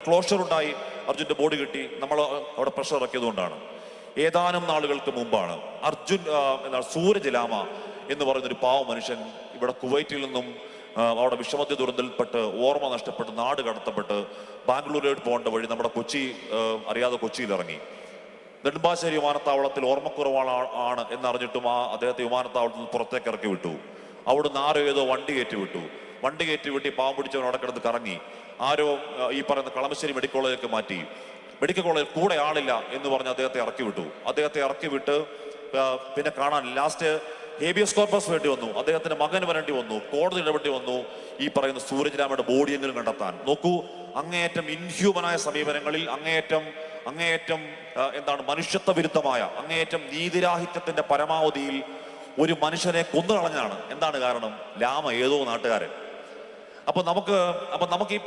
Closure ഉണ്ടായി, അർജുൻ്റെ body കിട്ടി, നമ്മൾ അവിടെ പ്രഷർ ഇറക്കിയതുകൊണ്ടാണ്. ഏതാനും നാളുകൾക്ക് മുമ്പാണ് സൂരജ് ലാമ എന്ന് പറയുന്നൊരു പാവ മനുഷ്യൻ ഇവിടെ കുവൈറ്റിൽ നിന്നും അവിടെ വിഷമദ്യ ദുരന്തത്തിൽപ്പെട്ട് ഓർമ്മ നഷ്ടപ്പെട്ട് നാട് കടത്തപ്പെട്ട് ബാംഗ്ലൂരിലേക്ക് പോകേണ്ട വഴി നമ്മുടെ അറിയാതെ കൊച്ചിയിൽ ഇറങ്ങി. നെടുമ്പാശ്ശേരി വിമാനത്താവളത്തിൽ ഓർമ്മക്കുറവാണ് എന്നറിഞ്ഞിട്ടും അദ്ദേഹത്തെ വിമാനത്താവളത്തിൽ നിന്ന് പുറത്തേക്ക് ഇറക്കി വിട്ടു. അവിടുന്ന് ആരോ ഏതോ വണ്ടി കയറ്റി വിട്ടി പാവം പിടിച്ചവൻ അവിടെ കിടന്ന് കറങ്ങി. ആരോ ഈ പറയുന്ന കളമശ്ശേരി മെഡിക്കൽ കോളേജിലേക്ക് മാറ്റി. മെഡിക്കൽ കോളേജിൽ കൂടെ ആളില്ല എന്ന് പറഞ്ഞ് അദ്ദേഹത്തെ ഇറക്കി വിട്ട് പിന്നെ കാണാൻ ലാസ്റ്റ് ഹേബിയസ് കോർപ്പസ് വേണ്ടി വന്നു, അദ്ദേഹത്തിന്റെ മകന് വരേണ്ടി വന്നു, കോടതി ഇടപെട്ടി വന്നു ഈ പറയുന്ന സൂരജ് ലാമയുടെ ബോഡി എങ്കിലും കണ്ടെത്താൻ. നോക്കൂ, അങ്ങേയറ്റം ഇൻഹ്യൂമനായ സമീപനങ്ങളിൽ അങ്ങേയറ്റം മനുഷ്യത്വ വിരുദ്ധമായ അങ്ങേയറ്റം നീതിരാഹിത്യത്തിന്റെ പരമാവധിയിൽ ഒരു മനുഷ്യനെ കൊന്നുകളഞ്ഞാണ്. എന്താണ് കാരണം? ലാമ ഏതോ നാട്ടുകാരൻ. അപ്പൊ നമുക്ക് ഈ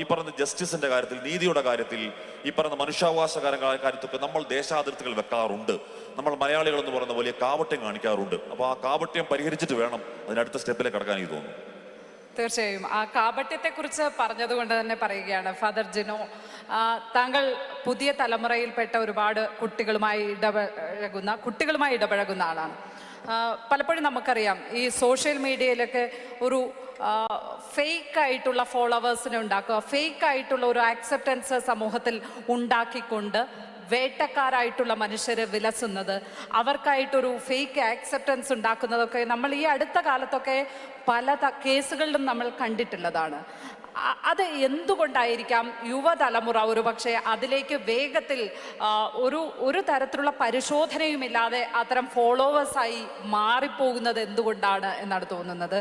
പറയുന്ന ജസ്റ്റിസിന്റെ കാര്യത്തിൽ, നീതിയുടെ കാര്യത്തിൽ, ഈ പറയുന്ന മനുഷ്യാവകാശ കാര്യത്തൊക്കെ നമ്മൾ ദേശാതിർത്തികൾ വെക്കാറുണ്ട്. നമ്മൾ മലയാളികൾ എന്ന് പറയുന്ന വലിയ കാപട്യം കാണിക്കാറുണ്ട്. അപ്പൊ ആ കാപട്യം പരിഹരിച്ചിട്ട് വേണം അതിനടുത്ത സ്റ്റെപ്പിലേക്ക് കടക്കാൻ എനിക്ക് തോന്നുന്നു. തീർച്ചയായും ആ കാപട്യത്തെക്കുറിച്ച് പറഞ്ഞതുകൊണ്ട് തന്നെ പറയുകയാണ് ഫാദർ ജിനോ, താങ്കൾ പുതിയ തലമുറയിൽപ്പെട്ട ഒരുപാട് കുട്ടികളുമായി ഇടപഴകുന്ന ആളാണ്. പലപ്പോഴും നമുക്കറിയാം ഈ സോഷ്യൽ മീഡിയയിലൊക്കെ ഒരു ഫേക്കായിട്ടുള്ള ഫോളോവേഴ്സിനെ ഉണ്ടാക്കുക, ഫേക്കായിട്ടുള്ള ഒരു ആക്സെപ്റ്റൻസ് സമൂഹത്തിൽ ഉണ്ടാക്കിക്കൊണ്ട് വേട്ടക്കാരായിട്ടുള്ള മനുഷ്യരെ വിലസുന്നത്, അവർക്കായിട്ടൊരു ഫേക്ക് ആക്സെപ്റ്റൻസ് ഉണ്ടാക്കുന്നതൊക്കെ നമ്മൾ ഈ അടുത്ത കാലത്തൊക്കെ പല കേസുകളിലും നമ്മൾ കണ്ടിട്ടുള്ളതാണ്. അത് എന്തുകൊണ്ടായിരിക്കാം യുവതലമുറ ഒരുപക്ഷെ അതിലേക്ക് വേഗത്തിൽ ഒരു തരത്തിലുള്ള പരിശോധനയുമില്ലാതെ അത്തരം ഫോളോവേഴ്സായി മാറിപ്പോകുന്നത് എന്തുകൊണ്ടാണ് എന്നാണ് തോന്നുന്നത്?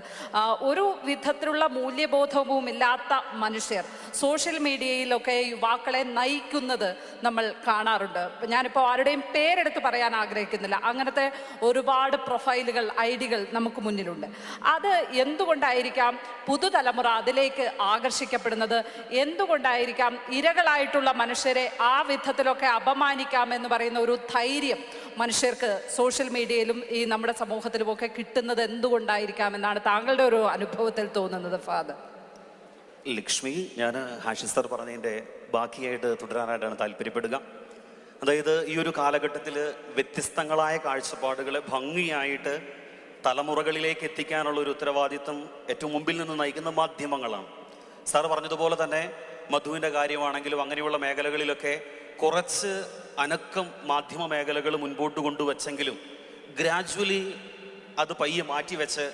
ഒരു വിധത്തിലുള്ള മൂല്യബോധവും ഇല്ലാത്ത മനുഷ്യർ സോഷ്യൽ മീഡിയയിലൊക്കെ യുവാക്കളെ നയിക്കുന്നത് നമ്മൾ കാണാറുണ്ട്. ഞാനിപ്പോൾ ആരുടെയും പേരെടുത്ത് പറയാൻ ആഗ്രഹിക്കുന്നില്ല. അങ്ങനത്തെ ഒരുപാട് പ്രൊഫൈലുകൾ, ഐഡികൾ നമുക്ക് മുന്നിലുണ്ട്. അത് എന്തുകൊണ്ടായിരിക്കാം പുതുതലമുറ അതിലേക്ക് ആകർഷിക്കപ്പെടുന്നത്? എന്തുകൊണ്ടായിരിക്കാം ഇരകളായിട്ടുള്ള മനുഷ്യരെ ആ വിധത്തിലൊക്കെ അപമാനിക്കാമെന്ന് പറയുന്ന ഒരു ധൈര്യം മനുഷ്യർക്ക് സോഷ്യൽ മീഡിയയിലും ഈ നമ്മുടെ സമൂഹത്തിലുമൊക്കെ കിട്ടുന്നത് എന്തുകൊണ്ടായിരിക്കാം എന്നാണ് താങ്കളുടെ ഒരു അനുഭവത്തിൽ തോന്നുന്നത് ഫാദർ? ലക്ഷ്മി, ഞാൻ ഹാഷിസ് സർ പറഞ്ഞതിൻ്റെ ബാക്കിയായിട്ട് തുടരാനായിട്ടാണ് താല്പര്യപ്പെടുക. അതായത് ഈ ഒരു കാലഘട്ടത്തിൽ വ്യത്യസ്തങ്ങളായ കാഴ്ചപ്പാടുകളെ ഭംഗിയായിട്ട് തലമുറകളിലേക്ക് എത്തിക്കാനുള്ള ഒരു ഉത്തരവാദിത്വം ഏറ്റവും മുമ്പിൽ നിന്ന് നയിക്കുന്ന മാധ്യമങ്ങളാണ്. സാർ പറഞ്ഞതുപോലെ തന്നെ മധുവിൻ്റെ കാര്യമാണെങ്കിലും അങ്ങനെയുള്ള മേഖലകളിലൊക്കെ കുറച്ച് അനക്കം മാധ്യമ മേഖലകൾ മുൻപോട്ട് കൊണ്ടുവച്ചെങ്കിലും ഗ്രാജുവലി അത് പയ്യെ മാറ്റിവെച്ച്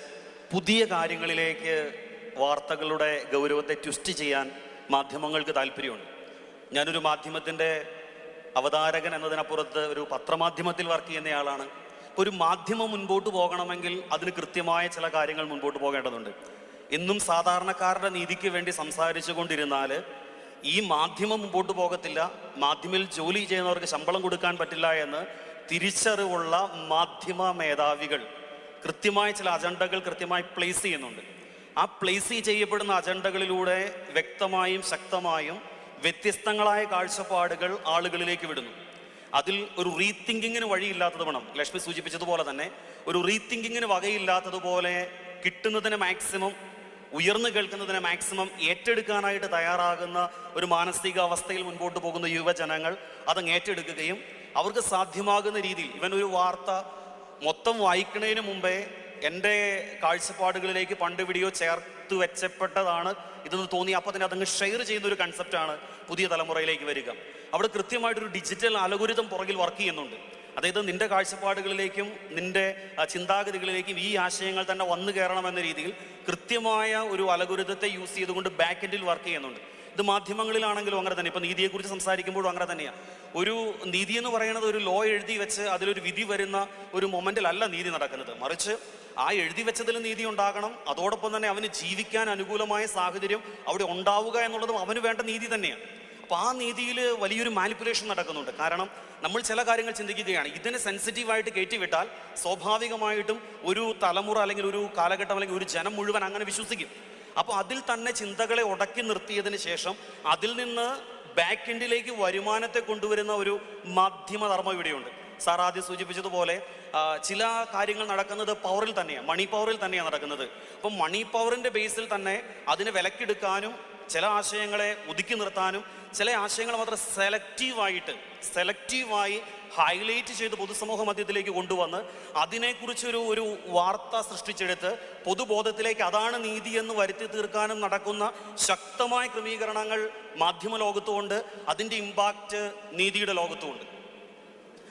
പുതിയ കാര്യങ്ങളിലേക്ക് വാർത്തകളുടെ ഗൗരവത്തെ ട്വിസ്റ്റ് ചെയ്യാൻ മാധ്യമങ്ങൾക്ക് താല്പര്യമുണ്ട്. ഞാനൊരു മാധ്യമത്തിൻ്റെ അവതാരകൻ എന്നതിനപ്പുറത്ത് ഒരു പത്രമാധ്യമത്തിൽ വർക്ക് ചെയ്യുന്നയാളാണ്. ഒരു മാധ്യമം മുൻപോട്ട് പോകണമെങ്കിൽ അതിന് കൃത്യമായ ചില കാര്യങ്ങൾ മുൻപോട്ട് പോകേണ്ടതുണ്ട്. എന്നും സാധാരണക്കാരുടെ നീതിക്ക് വേണ്ടി സംസാരിച്ചു കൊണ്ടിരുന്നാൽ ഈ മാധ്യമം മുമ്പോട്ട് പോകത്തില്ല. മാധ്യമത്തിൽ ജോലി ചെയ്യുന്നവർക്ക് ശമ്പളം കൊടുക്കാൻ പറ്റില്ല എന്ന് തിരിച്ചറിവുള്ള മാധ്യമ മേധാവികൾ കൃത്യമായ ചില അജണ്ടകൾ കൃത്യമായി പ്ലേസ് ചെയ്യുന്നുണ്ട്. ആ പ്ലേസ് ചെയ്യപ്പെടുന്ന അജണ്ടകളിലൂടെ വ്യക്തമായും ശക്തമായും വ്യത്യസ്തങ്ങളായ കാഴ്ചപ്പാടുകൾ ആളുകളിലേക്ക് വിടുന്നു. അതിൽ ഒരു റീതിങ്കിങ്ങിന് വഴിയില്ലാത്തത് വേണം. ലക്ഷ്മി സൂചിപ്പിച്ചതുപോലെ തന്നെ ഒരു റീതിങ്കിങ്ങിന് വകയില്ലാത്തതുപോലെ കിട്ടുന്നതിന് മാക്സിമം, ഉയർന്നു കേൾക്കുന്നതിന് മാക്സിമം ഏറ്റെടുക്കാനായിട്ട് തയ്യാറാകുന്ന ഒരു മാനസിക അവസ്ഥയിൽ മുൻപോട്ട് പോകുന്ന യുവജനങ്ങൾ അതങ്ങ് ഏറ്റെടുക്കുകയും അവർക്ക് സാധ്യമാകുന്ന രീതിയിൽ ഇവൻ ഒരു വാർത്ത മൊത്തം വായിക്കുന്നതിന് മുമ്പേ എൻ്റെ കാഴ്ചപ്പാടുകളിലേക്ക് പണ്ട് വീഡിയോ ചേർത്ത് വെച്ചപ്പെട്ടതാണ് ഇതെന്ന് തോന്നി അപ്പോൾ തന്നെ അതങ്ങ് ഷെയർ ചെയ്യുന്ന ഒരു കൺസെപ്റ്റാണ് പുതിയ തലമുറയിലേക്ക് വരിക. അവിടെ കൃത്യമായിട്ടൊരു ഡിജിറ്റൽ അലഗോരിതം പുറകിൽ വർക്ക് ചെയ്യുന്നുണ്ട്. അതായത് നിന്റെ കാഴ്ചപ്പാടുകളിലേക്കും നിന്റെ ചിന്താഗതികളിലേക്കും ഈ ആശയങ്ങൾ തന്നെ വന്നു കയറണമെന്ന രീതിയിൽ കൃത്യമായ ഒരു അലഗോരിതത്തെ യൂസ് ചെയ്തുകൊണ്ട് ബാക്ക് എൻഡിൽ വർക്ക് ചെയ്യുന്നുണ്ട്. ഇത് മാധ്യമങ്ങളിലാണെങ്കിലും അങ്ങനെ തന്നെ. ഇപ്പം നീതിയെക്കുറിച്ച് സംസാരിക്കുമ്പോഴും അങ്ങനെ തന്നെയാണ്. ഒരു നീതി എന്ന് പറയുന്നത് ഒരു ലോ എഴുതി വെച്ച് അതിലൊരു വിധി വരുന്ന ഒരു മൊമെന്റിലല്ല നീതി നടക്കുന്നത്. മറിച്ച് ആ എഴുതി വെച്ചതിൽ നീതി ഉണ്ടാകണം. അതോടൊപ്പം തന്നെ അവന് ജീവിക്കാൻ അനുകൂലമായ സാഹചര്യം അവിടെ ഉണ്ടാവുക എന്നുള്ളതും അവന് വേണ്ട നീതി തന്നെയാണ്. അപ്പോൾ ആ നീതിയിൽ വലിയൊരു മാനിപ്പുലേഷൻ നടക്കുന്നുണ്ട്. കാരണം നമ്മൾ ചില കാര്യങ്ങൾ ചിന്തിക്കുകയാണ്, ഇതിനെ സെൻസിറ്റീവായിട്ട് കയറ്റിവിട്ടാൽ സ്വാഭാവികമായിട്ടും ഒരു തലമുറ അല്ലെങ്കിൽ ഒരു കാലഘട്ടം അല്ലെങ്കിൽ ഒരു ജനം മുഴുവൻ അങ്ങനെ വിശ്വസിക്കും. അപ്പോൾ അതിൽ തന്നെ ചിന്തകളെ ഉടക്കി നിർത്തിയതിന് ശേഷം അതിൽ നിന്ന് ബാക്ക് എൻഡിലേക്ക് വരുമാനത്തെ കൊണ്ടുവരുന്ന ഒരു മാധ്യമധർമ്മം ഇവിടെയുണ്ട്. സാർ ആദ്യം സൂചിപ്പിച്ചതുപോലെ ചില കാര്യങ്ങൾ നടക്കുന്നത് പവറിൽ തന്നെയാണ്, മണി പവറിൽ തന്നെയാണ് നടക്കുന്നത്. അപ്പം മണി പവറിൻ്റെ ബേസിൽ തന്നെ അതിനെ വിലക്കെടുക്കാനും ചില ആശയങ്ങളെ ഒതുക്കി നിർത്താനും ചില ആശയങ്ങൾ മാത്രം സെലക്റ്റീവായി ഹൈലൈറ്റ് ചെയ്ത് പൊതുസമൂഹ മധ്യത്തിലേക്ക് കൊണ്ടുവന്ന് അതിനെക്കുറിച്ചൊരു വാർത്ത സൃഷ്ടിച്ചെടുത്ത് പൊതുബോധത്തിലേക്ക് അതാണ് നീതി എന്ന് വരുത്തി തീർക്കാനും നടക്കുന്ന ശക്തമായ ക്രമീകരണങ്ങൾ മാധ്യമ ലോകത്തുമുണ്ട്. അതിൻ്റെ ഇമ്പാക്റ്റ് നീതിയുടെ ലോകത്തുമുണ്ട്.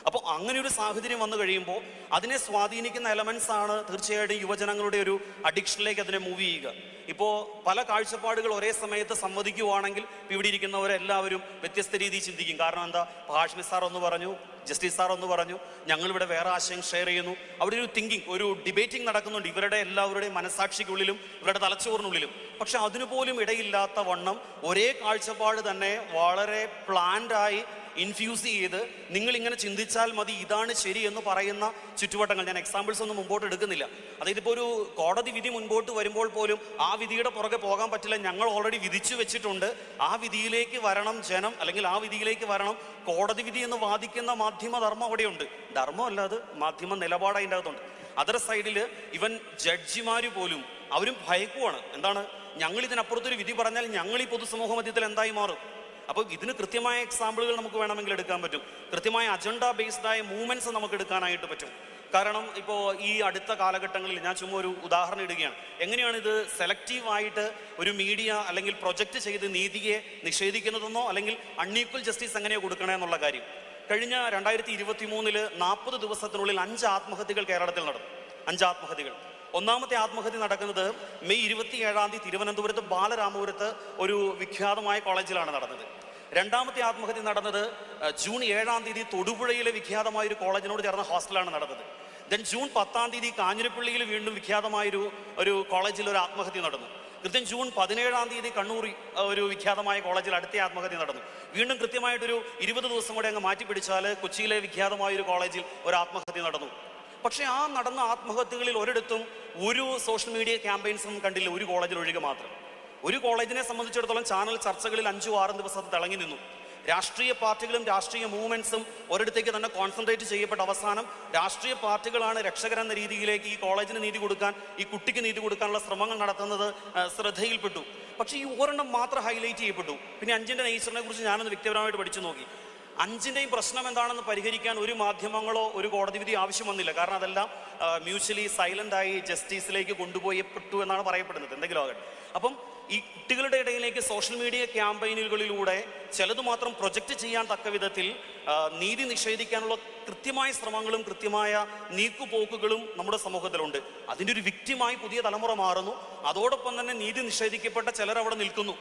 അപ്പോൾ അങ്ങനെ ഒരു സാഹചര്യം വന്നു കഴിയുമ്പോൾ അതിനെ സ്വാധീനിക്കുന്ന എലമെൻസ് ആണ് തീർച്ചയായിട്ടും യുവജനങ്ങളുടെ ഒരു അഡിക്ഷനിലേക്ക് അതിനെ മൂവ് ചെയ്യുക. ഇപ്പോൾ പല കാഴ്ചപ്പാടുകൾ ഒരേ സമയത്ത് സമ്മതിക്കുവാണെങ്കിൽ ഇവിടെ ഇരിക്കുന്നവരെല്ലാവരും വ്യത്യസ്ത രീതിയിൽ ചിന്തിക്കും. കാരണം എന്താ, ഹാഷ്മി സാർ ഒന്ന് പറഞ്ഞു, ജസ്റ്റിസ് സാർ ഒന്ന് പറഞ്ഞു, ഞങ്ങളിവിടെ വേറെ ആശയം ഷെയർ ചെയ്യുന്നു. അവിടെ ഒരു തിങ്കിങ്, ഒരു ഡിബേറ്റിംഗ് നടക്കുന്നുണ്ട് ഇവരുടെ എല്ലാവരുടെയും മനസാക്ഷിക്കുള്ളിലും ഇവരുടെ തലച്ചോറിനുള്ളിലും. പക്ഷെ അതിനുപോലും ഇടയില്ലാത്ത വണ്ണം ഒരേ കാഴ്ചപ്പാട് തന്നെ വളരെ പ്ലാൻഡായി ഇൻഫ്യൂസ് ചെയ്ത് നിങ്ങൾ ഇങ്ങനെ ചിന്തിച്ചാൽ മതി, ഇതാണ് ശരി എന്ന് പറയുന്ന ചുറ്റുവട്ടങ്ങൾ. ഞാൻ എക്സാമ്പിൾസ് ഒന്നും മുമ്പോട്ട് എടുക്കുന്നില്ല. അതായത് ഇപ്പോൾ ഒരു കോടതി വിധി മുൻപോട്ട് വരുമ്പോൾ പോലും ആ വിധിയുടെ പുറകെ പോകാൻ പറ്റില്ല, ഞങ്ങൾ ഓൾറെഡി വിധിച്ചു വെച്ചിട്ടുണ്ട്, ആ വിധിയിലേക്ക് വരണം ജനം, അല്ലെങ്കിൽ ആ വിധിയിലേക്ക് വരണം കോടതി വിധി എന്ന് വാദിക്കുന്ന മാധ്യമ ധർമ്മം അവിടെയുണ്ട്. ധർമ്മമല്ല, അത് മാധ്യമ നിലപാട് അതിൻ്റെ അകത്തുണ്ട്. അതർ സൈഡിൽ ഇവൻ ജഡ്ജിമാർ പോലും അവരും ഭയക്കുവാണ്. എന്താണ്, ഞങ്ങൾ ഇതിനപ്പുറത്തൊരു വിധി പറഞ്ഞാൽ ഞങ്ങൾ ഈ പൊതുസമൂഹ മധ്യത്തിൽ എന്തായി മാറും? അപ്പോൾ ഇതിന് കൃത്യമായ എക്സാമ്പിളുകൾ നമുക്ക് വേണമെങ്കിൽ എടുക്കാൻ പറ്റും. കൃത്യമായ അജണ്ട ബേസ്ഡായ മൂവ്മെൻറ്റ്സ് നമുക്ക് എടുക്കാനായിട്ട് പറ്റും. കാരണം ഇപ്പോൾ ഈ അടുത്ത കാലഘട്ടങ്ങളിൽ ഞാൻ ചുമ്മാ ഒരു ഉദാഹരണം ഇടുകയാണ്. എങ്ങനെയാണ് ഇത് സെലക്റ്റീവായിട്ട് ഒരു മീഡിയ അല്ലെങ്കിൽ പ്രൊജക്റ്റ് ചെയ്ത് നീതിയെ നിഷേധിക്കുന്നതെന്നോ അല്ലെങ്കിൽ അൺഈക്വൽ ജസ്റ്റിസ് എങ്ങനെയോ കൊടുക്കണേ എന്നുള്ള കാര്യം. കഴിഞ്ഞ 2023 40 ദിവസത്തിനുള്ളിൽ 5 ആത്മഹത്യകൾ കേരളത്തിൽ നടന്നു. 5 ആത്മഹത്യകൾ. ഒന്നാമത്തെ ആത്മഹത്യ നടക്കുന്നത് മെയ് 27 തിരുവനന്തപുരത്ത് ബാലരാമപുരത്ത് ഒരു വിഖ്യാതമായ കോളേജിലാണ് നടന്നത്. രണ്ടാമത്തെ ആത്മഹത്യ നടന്നത് ജൂൺ 7 തൊടുപുഴയിലെ വിഖ്യാതമായ ഒരു കോളേജിനോട് ചേർന്ന ഹോസ്റ്റലാണ് നടന്നത്. ദെൻ ജൂൺ 10 കാഞ്ഞിരപ്പള്ളിയിൽ വീണ്ടും വിഖ്യാതമായ ഒരു കോളേജിൽ ഒരു ആത്മഹത്യ നടന്നു. കൃത്യം ജൂൺ 17 കണ്ണൂർ ഒരു വിഖ്യാതമായ കോളേജിൽ അടുത്ത ആത്മഹത്യ നടന്നു. വീണ്ടും കൃത്യമായിട്ടൊരു 20 ദിവസം കൂടെ അങ്ങ് മാറ്റി പിടിച്ചാൽ കൊച്ചിയിലെ വിഖ്യാതമായ ഒരു കോളേജിൽ ഒരു ആത്മഹത്യ നടന്നു. പക്ഷേ ആ നടന്ന ആത്മഹത്യകളിൽ ഒരിടത്തും ഒരു സോഷ്യൽ മീഡിയ ക്യാമ്പയിൻസും കണ്ടില്ല, ഒരു കോളേജിൽ ഒഴികെ മാത്രം. ഒരു കോളേജിനെ സംബന്ധിച്ചിടത്തോളം ചാനൽ ചർച്ചകളിൽ 5-6 ദിവസം തിളങ്ങി നിന്നു. രാഷ്ട്രീയ പാർട്ടികളും രാഷ്ട്രീയ മൂവ്മെന്റ്സും ഒരിടത്തേക്ക് തന്നെ കോൺസെൻട്രേറ്റ് ചെയ്യപ്പെട്ട അവസാനം രാഷ്ട്രീയ പാർട്ടികളാണ് രക്ഷകരെന്ന രീതിയിലേക്ക് ഈ കോളേജിന് നീതി കൊടുക്കാൻ, ഈ കുട്ടിക്ക് നീതി കൊടുക്കാനുള്ള ശ്രമങ്ങൾ നടത്തുന്നത് ശ്രദ്ധയിൽപ്പെട്ടു. പക്ഷേ ഈ ഒരെണ്ണം മാത്രം ഹൈലൈറ്റ് ചെയ്യപ്പെട്ടു. പിന്നെ 5ന്റെ നേച്ചറിനെ കുറിച്ച് ഞാനൊന്ന് വ്യക്തിപരമായിട്ട് പഠിച്ചു നോക്കി. 5ന്റെയും പ്രശ്നം എന്താണെന്ന് പരിഹരിക്കാൻ ഒരു മാധ്യമങ്ങളോ ഒരു കോടതി വിധി ആവശ്യം വന്നില്ല. കാരണം അതെല്ലാം മ്യൂച്വലി സൈലൻ്റായി ജസ്റ്റിസിലേക്ക് കൊണ്ടുപോയപ്പെട്ടു എന്നാണ് പറയപ്പെടുന്നത്. എന്തെങ്കിലും ആകട്ടെ. അപ്പം ഈ കുട്ടികളുടെ ഇടയിലേക്ക് സോഷ്യൽ മീഡിയ ക്യാമ്പയിനുകളിലൂടെ ചിലത് മാത്രം പ്രൊജക്റ്റ് ചെയ്യാൻ തക്ക വിധത്തിൽ നീതി നിഷേധിക്കാനുള്ള കൃത്യമായ ശ്രമങ്ങളും കൃത്യമായ നീക്കുപോക്കുകളും നമ്മുടെ സമൂഹത്തിലുണ്ട്. അതിൻ്റെ ഒരു വിക്റ്റിമായി പുതിയ തലമുറ മാറുന്നു. അതോടൊപ്പം തന്നെ നീതി നിഷേധിക്കപ്പെട്ട ചിലർ അവിടെ നിൽക്കുന്നു.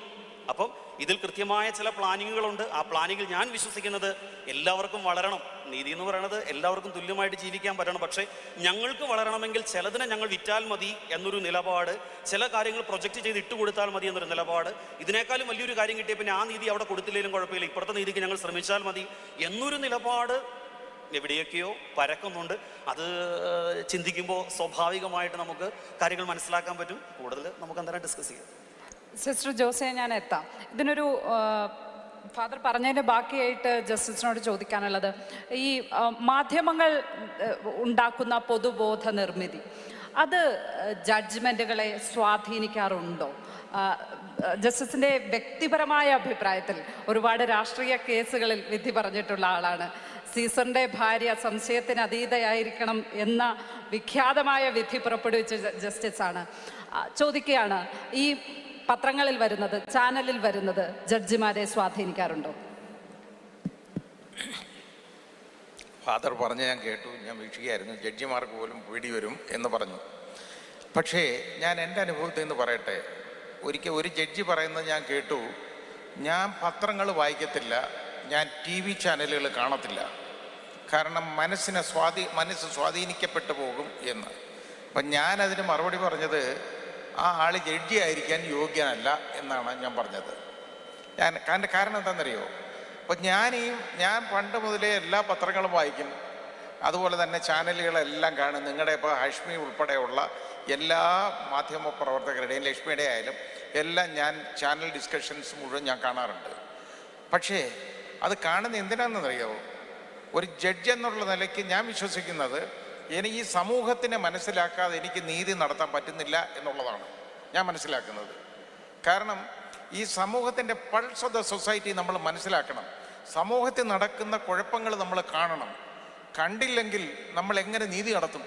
അപ്പം ഇതിൽ കൃത്യമായ ചില പ്ലാനിങ്ങുകളുണ്ട്. ആ പ്ലാനിങ്ങിൽ ഞാൻ വിശ്വസിക്കുന്നത് എല്ലാവർക്കും വളരണം. നീതി എന്ന് പറയുന്നത് എല്ലാവർക്കും തുല്യമായിട്ട് ജീവിക്കാൻ പറ്റണം. പക്ഷേ ഞങ്ങൾക്ക് വളരണമെങ്കിൽ ചിലതിനെ ഞങ്ങൾ വിറ്റാൽ മതി എന്നൊരു നിലപാട്, ചില കാര്യങ്ങൾ പ്രൊജക്റ്റ് ചെയ്ത് ഇട്ടുകൊടുത്താൽ മതി എന്നൊരു നിലപാട്, ഇതിനേക്കാളും വലിയൊരു കാര്യം കിട്ടിയ പിന്നെ ആ നീതി അവിടെ കൊടുത്തില്ലെങ്കിലും കുഴപ്പമില്ല, ഇപ്പുറത്തെ നീതിക്ക് ഞങ്ങൾ ശ്രമിച്ചാൽ മതി എന്നൊരു നിലപാട് എവിടെയൊക്കെയോ പരക്കുന്നുണ്ട്. അത് ചിന്തിക്കുമ്പോൾ സ്വാഭാവികമായിട്ട് നമുക്ക് കാര്യങ്ങൾ മനസ്സിലാക്കാൻ പറ്റും. കൂടുതൽ നമുക്ക് എന്തായാലും ഡിസ്കസ് ചെയ്യാം. സിസ്റ്റർ ജോസെ, ഞാൻ എത്താം. ഇതിനൊരു ഫാദർ പറഞ്ഞതിൻ്റെ ബാക്കിയായിട്ട് ജസ്റ്റിസിനോട് ചോദിക്കാനുള്ളത്, ഈ മാധ്യമങ്ങൾ ഉണ്ടാക്കുന്ന പൊതുബോധ നിർമ്മിതി അത് ജഡ്ജ്മെൻറ്റുകളെ സ്വാധീനിക്കാറുണ്ടോ? ജസ്റ്റിസിൻ്റെ വ്യക്തിപരമായ അഭിപ്രായത്തിൽ ഒരുപാട് രാഷ്ട്രീയ കേസുകളിൽ വിധി പറഞ്ഞിട്ടുള്ള ആളാണ്. സീസറിൻ്റെ ഭാര്യ സംശയത്തിന് അതീതയായിരിക്കണം എന്ന വിഖ്യാതമായ വിധി പുറപ്പെടുവിച്ച ജസ്റ്റിസാണ്. ചോദിക്കുകയാണ്, ഈ പത്രങ്ങളിൽ വരുന്നത്, ചാനലിൽ വരുന്നത് ജഡ്ജിമാരെ സ്വാധീനിക്കാറുണ്ടോ? ഫാദർ പറഞ്ഞ ഞാൻ കേട്ടു, ഞാൻ വീക്ഷിക്കുകയായിരുന്നു. ജഡ്ജിമാർക്ക് പോലും പേടി വരും എന്ന് പറഞ്ഞു. പക്ഷേ ഞാൻ എൻ്റെ അനുഭവത്തിൽ നിന്ന് പറയട്ടെ. ഒരിക്കൽ ഒരു ജഡ്ജി പറയുന്നത് ഞാൻ കേട്ടു, ഞാൻ പത്രങ്ങൾ വായിക്കത്തില്ല, ഞാൻ TV ചാനലുകൾ കാണത്തില്ല, കാരണം മനസ്സ് സ്വാധീനിക്കപ്പെട്ടു പോകും എന്ന്. അപ്പം ഞാനതിന് മറുപടി പറഞ്ഞത്, ആ ആൾ ജഡ്ജി ആയിരിക്കാൻ യോഗ്യനല്ല എന്നാണ് ഞാൻ പറഞ്ഞത്. കാരണം എന്താണെന്നറിയോ? അപ്പോൾ ഞാൻ പണ്ട് മുതലേ എല്ലാ പത്രങ്ങളും വായിക്കും, അതുപോലെ തന്നെ ചാനലുകളെല്ലാം കാണും. നിങ്ങളുടെ ഇപ്പോൾ ഹാഷ്മി ഉൾപ്പെടെയുള്ള എല്ലാ മാധ്യമ പ്രവർത്തകരുടെയും, ലക്ഷ്മിയുടെ ആയാലും എല്ലാം ഞാൻ ചാനൽ ഡിസ്കഷൻസ് മുഴുവൻ ഞാൻ കാണാറുണ്ട്. പക്ഷേ അത് കാണുന്നത് എന്തിനാണെന്നറിയാമോ? ഒരു ജഡ്ജ് എന്നുള്ള നിലയ്ക്ക് ഞാൻ വിശ്വസിക്കുന്നത്, എനിക്ക് ഈ സമൂഹത്തിനെ മനസ്സിലാക്കാതെ എനിക്ക് നീതി നടത്താൻ പറ്റുന്നില്ല എന്നുള്ളതാണ് ഞാൻ മനസ്സിലാക്കുന്നത്. കാരണം ഈ സമൂഹത്തിൻ്റെ പൾസ് ഓഫ് ദ സൊസൈറ്റി നമ്മൾ മനസ്സിലാക്കണം. സമൂഹത്തിൽ നടക്കുന്ന കുഴപ്പങ്ങൾ നമ്മൾ കാണണം. കണ്ടില്ലെങ്കിൽ നമ്മൾ എങ്ങനെ നീതി നടത്തും?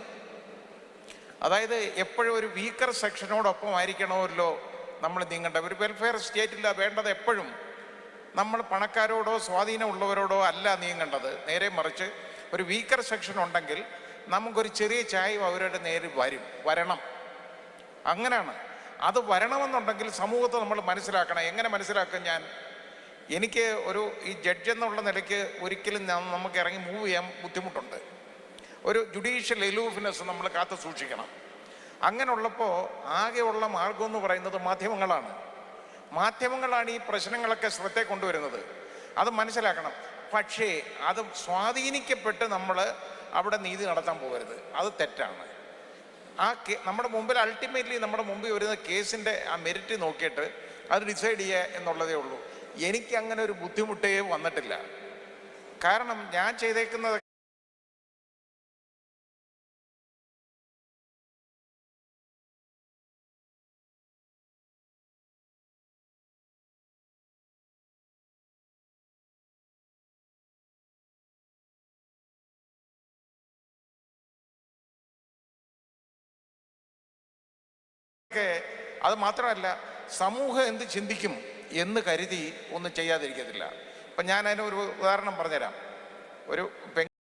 അതായത് എപ്പോഴും ഒരു വീക്കർ സെക്ഷനോടൊപ്പം ആയിരിക്കണമല്ലോ നമ്മൾ നീങ്ങേണ്ട. ഒരു വെൽഫെയർ സ്റ്റേറ്റില്ല വേണ്ടത്. എപ്പോഴും നമ്മൾ പണക്കാരോടോ സ്വാധീനമുള്ളവരോടോ അല്ല നീങ്ങേണ്ടത്. നേരെ മറിച്ച് ഒരു വീക്കർ സെക്ഷൻ ഉണ്ടെങ്കിൽ നമുക്കൊരു ചെറിയ ചായ അവരുടെ നേരെ വരണം. അങ്ങനെയാണ്. അത് വരണമെന്നുണ്ടെങ്കിൽ സമൂഹത്തെ നമ്മൾ മനസ്സിലാക്കണം. എങ്ങനെ മനസ്സിലാക്കും? എനിക്ക് ഈ ജഡ്ജ് എന്നുള്ള നിലയ്ക്ക് ഒരിക്കലും നമുക്ക് ഇറങ്ങി മൂവ് ചെയ്യാൻ ബുദ്ധിമുട്ടുണ്ട്. ഒരു ജുഡീഷ്യൽ എലൂഫ്നെസ് നമ്മൾ കാത്തു സൂക്ഷിക്കണം. അങ്ങനെയുള്ളപ്പോൾ ആകെയുള്ള മാർഗം എന്ന് പറയുന്നത് മാധ്യമങ്ങളാണ് ഈ പ്രശ്നങ്ങളൊക്കെ ശ്രദ്ധയിൽ കൊണ്ടുവരുന്നത്. അത് മനസ്സിലാക്കണം. പക്ഷേ അത് സ്വാധീനിക്കപ്പെട്ട് നമ്മൾ അവിടെ നീതി നടത്താൻ പോകരുത്. അത് തെറ്റാണ്. നമ്മുടെ മുമ്പിൽ അൾട്ടിമേറ്റ്ലി നമ്മുടെ മുമ്പിൽ വരുന്ന കേസിൻ്റെ ആ മെരിറ്റ് നോക്കിയിട്ട് അത് ഡിസൈഡ് ചെയ്യുക എന്നുള്ളതേ ഉള്ളൂ. എനിക്ക് അങ്ങനെ ഒരു ബുദ്ധിമുട്ടേ വന്നിട്ടില്ല. കാരണം ഞാൻ ചെയ്തേക്കുന്നത് അത് മാത്രമല്ല, സമൂഹം എന്ത് ചിന്തിക്കും എന്ന് കരുതി ഒന്നും ചെയ്യാതിരിക്കത്തില്ല. ഇപ്പം ഞാൻ അതിനൊരു ഉദാഹരണം പറഞ്ഞുതരാം. ഒരു